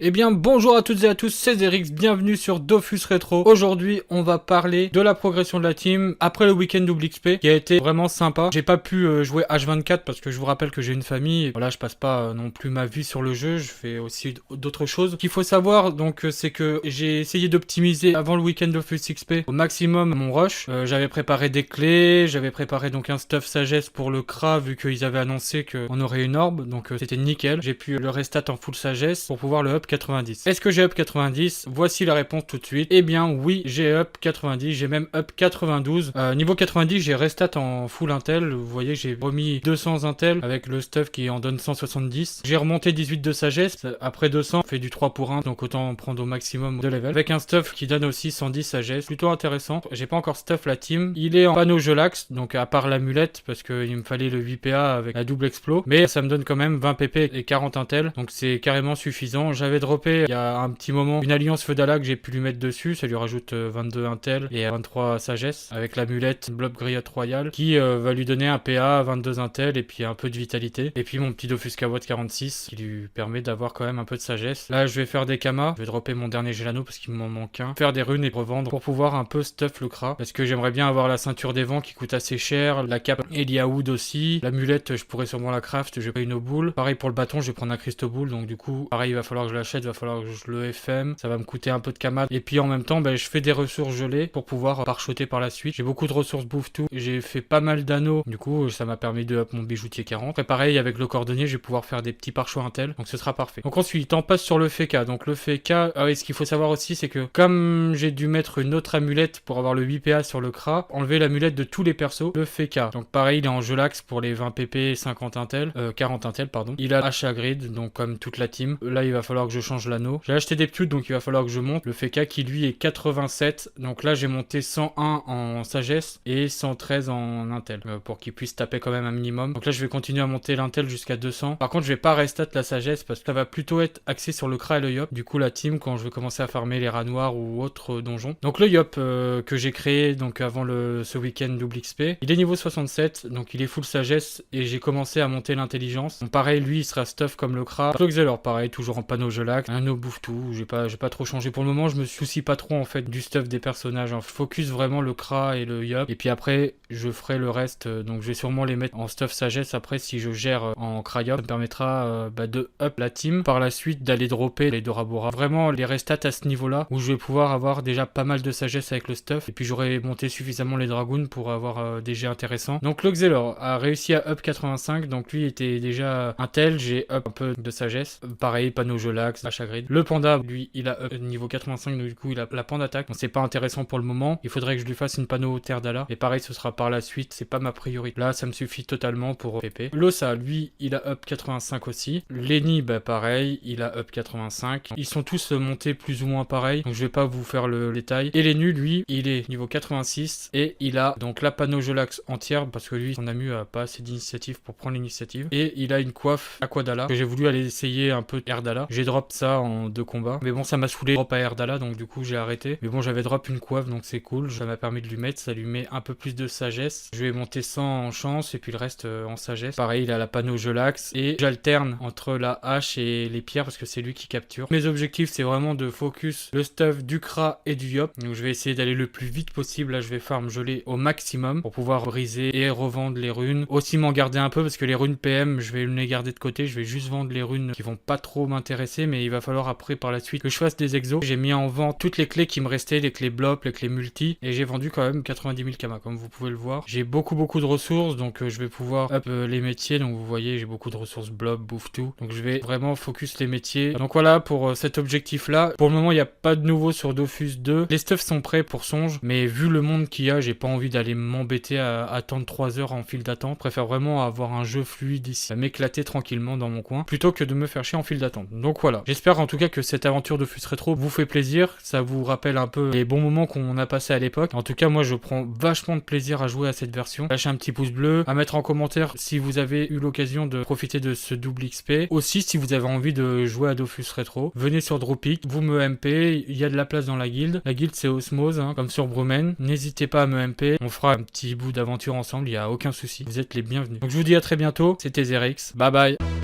Eh bien bonjour à toutes et à tous, c'est Zerix, bienvenue sur Dofus Retro. Aujourd'hui on va parler de la progression de la team après le week-end double XP qui a été vraiment sympa. J'ai pas pu jouer H24 parce que je vous rappelle que j'ai une famille et voilà, je passe pas non plus ma vie sur le jeu, je fais aussi d'autres choses. Ce qu'il faut savoir donc c'est que j'ai essayé d'optimiser avant le week-end Dofus XP au maximum mon rush. J'avais préparé des clés, j'avais préparé donc un stuff sagesse pour le Kra vu qu'ils avaient annoncé qu'on aurait une orbe, donc c'était nickel. J'ai pu le restat en full sagesse pour pouvoir le up 90. Est-ce que j'ai up 90? Voici la réponse tout de suite. Eh bien oui, j'ai up 90, j'ai même up 92. Niveau 90, j'ai restat en full intel. Vous voyez, j'ai remis 200 intel avec le stuff qui en donne 170. J'ai remonté 18 de sagesse. Après 200, on fait du 3 pour 1, donc autant prendre au maximum de level. Avec un stuff qui donne aussi 110 sagesse. Plutôt intéressant. J'ai pas encore stuff la team. Il est en panneau Jolax, donc à part l'amulette, parce qu'il me fallait le 8 PA avec la double explo. Mais ça me donne quand même 20 PP et 40 intel. Donc c'est carrément suffisant. J'avais droppé il y a un petit moment une alliance Feudala que j'ai pu lui mettre dessus. Ça lui rajoute 22 intel et 23 sagesse avec l'amulette Blob Griot Royal qui va lui donner un PA, 22 intel et puis un peu de vitalité. Et puis mon petit Dofus Kawad 46 qui lui permet d'avoir quand même un peu de sagesse. Là je vais faire des kamas. Je vais dropper mon dernier Gelano parce qu'il m'en manque un. Faire des runes et revendre pour pouvoir un peu stuff le Kra. Parce que j'aimerais bien avoir la ceinture des vents qui coûte assez cher. La cape Eliaoud aussi. L'amulette je pourrais sûrement la craft. Je vais pas une boule. Pareil pour le bâton, je vais prendre un Crystal Boule. Donc du coup, pareil, il va falloir que je l'achète, il va falloir que je le FM. Ça va me coûter un peu de kamad. Et puis en même temps, je fais des ressources gelées pour pouvoir pare-shotter par la suite. J'ai beaucoup de ressources bouffe tout. J'ai fait pas mal d'anneaux. Du coup, ça m'a permis de up mon bijoutier 40. Après pareil, avec le cordonnier, je vais pouvoir faire des petits pare-choix intel. Donc ce sera parfait. Donc ensuite, on passe sur le FK. Donc le FK, ce qu'il faut savoir aussi, c'est que comme j'ai dû mettre une autre amulette pour avoir le 8 PA sur le Kra, enlever l'amulette de tous les persos, le FK. Donc pareil, il est en Jolax pour les 20 PP et 50 intel, 40 intel pardon. Il a H grid, donc comme toute la team. Là, il va falloir que je change l'anneau. J'ai acheté des putes, donc il va falloir que je monte. Le FK qui lui est 87. Donc là, j'ai monté 101 en sagesse et 113 en intel pour qu'il puisse taper quand même un minimum. Donc là, je vais continuer à monter l'intel jusqu'à 200. Par contre, je vais pas restat la sagesse parce que ça va plutôt être axé sur le Kra et le Yop. Du coup, la team, quand je vais commencer à farmer les rats noirs ou autres donjons. Donc le Yop que j'ai créé donc avant ce week-end double XP, il est niveau 67, donc il est full sagesse et j'ai commencé à monter l'intelligence. Donc pareil, lui, il sera stuff comme le Kra. Slugzeller, pareil, toujours en panneau Jolax. Un no bouffe tout. J'ai pas trop changé pour le moment. Je me soucie pas trop en fait du stuff des personnages. Je focus vraiment le Kra et le Yop. Et puis après, je ferai le reste. Donc je vais sûrement les mettre en stuff sagesse après si je gère en Kra Yop. Ça me permettra de up la team. Par la suite, d'aller dropper les Dorabora. Vraiment les restats à ce niveau-là où je vais pouvoir avoir déjà pas mal de sagesse avec le stuff. Et puis j'aurai monté suffisamment les Dragoons pour avoir des jets intéressants. Donc Slugzeller a réussi à up 85. Donc lui était déjà intel. J'ai up un peu de sagesse. Pareil, panneau Jolax, H grid. Le panda, lui, il a up niveau 85. Donc du coup, il a la panda attaque. Donc c'est pas intéressant pour le moment. Il faudrait que je lui fasse une panneau terre d'Ala. Et pareil, ce sera par la suite. C'est pas ma priorité. Là, ça me suffit totalement pour PP. Losa, lui, il a up 85 aussi. Lenny, pareil, il a up 85. Ils sont tous montés plus ou moins pareil. Donc je vais pas vous faire le détail. Et Lenny, lui, il est niveau 86. Et il a donc la panneau Jolax entière. Parce que lui, son Amu a pas assez d'initiative pour prendre l'initiative. Et il a une coiffe Aquadala. Que j'ai voulu aller essayer un peu Erdala. J'ai drop ça en 2 combats. Mais bon, ça m'a saoulé drop à Erdala. Donc du coup, j'ai arrêté. Mais bon, j'avais drop une coiffe. Donc c'est cool. Ça m'a permis de lui mettre. Ça lui met un peu plus de sagesse. Je vais monter 100 en chance. Et puis le reste en sagesse. Pareil, il a la panneau Jolax. Et j'alterne entre la hache et les pierres. Parce que c'est lui qui capture. Mes objectifs, c'est vraiment de focus le stuff du Kra et du Yop. Donc je vais essayer d'aller le plus vite possible. Là, je vais farm gelé au maximum. Pour pouvoir briser et revendre les runes. Aussi m'en garder un peu. Parce que les runes PM, je vais les garder de côté. Je vais juste vendre les runes qui vont pas trop m'intéresser. Mais il va falloir après par la suite que je fasse des exos. J'ai mis en vente toutes les clés qui me restaient. Les clés blop, les clés multi. Et j'ai vendu quand même 90 000 kamas. Comme vous pouvez le voir. J'ai beaucoup de ressources. Donc je vais pouvoir up les métiers. Donc vous voyez, j'ai beaucoup de ressources blob, bouffe tout. Donc je vais vraiment focus les métiers. Donc voilà pour cet objectif là. Pour le moment, il n'y a pas de nouveau sur Dofus 2. Les stuffs sont prêts pour Songe. Mais vu le monde qu'il y a, j'ai pas envie d'aller m'embêter à attendre 3 heures en file d'attente. Je préfère vraiment avoir un jeu fluide ici. À m'éclater tranquillement dans mon coin. Plutôt que de me faire chier en file d'attente. Donc voilà. J'espère en tout cas que cette aventure Dofus Retro vous fait plaisir. Ça vous rappelle un peu les bons moments qu'on a passé à l'époque. En tout cas, moi je prends vachement de plaisir à jouer à cette version. Lâchez un petit pouce bleu. À mettre en commentaire si vous avez eu l'occasion de profiter de ce double XP. Aussi, si vous avez envie de jouer à Dofus Retro, venez sur Dropic, vous me MP, il y a de la place dans la guilde. La guilde c'est Osmose, comme sur Brumen. N'hésitez pas à me MP, on fera un petit bout d'aventure ensemble, il n'y a aucun souci. Vous êtes les bienvenus. Donc je vous dis à très bientôt, c'était Zerix, bye bye.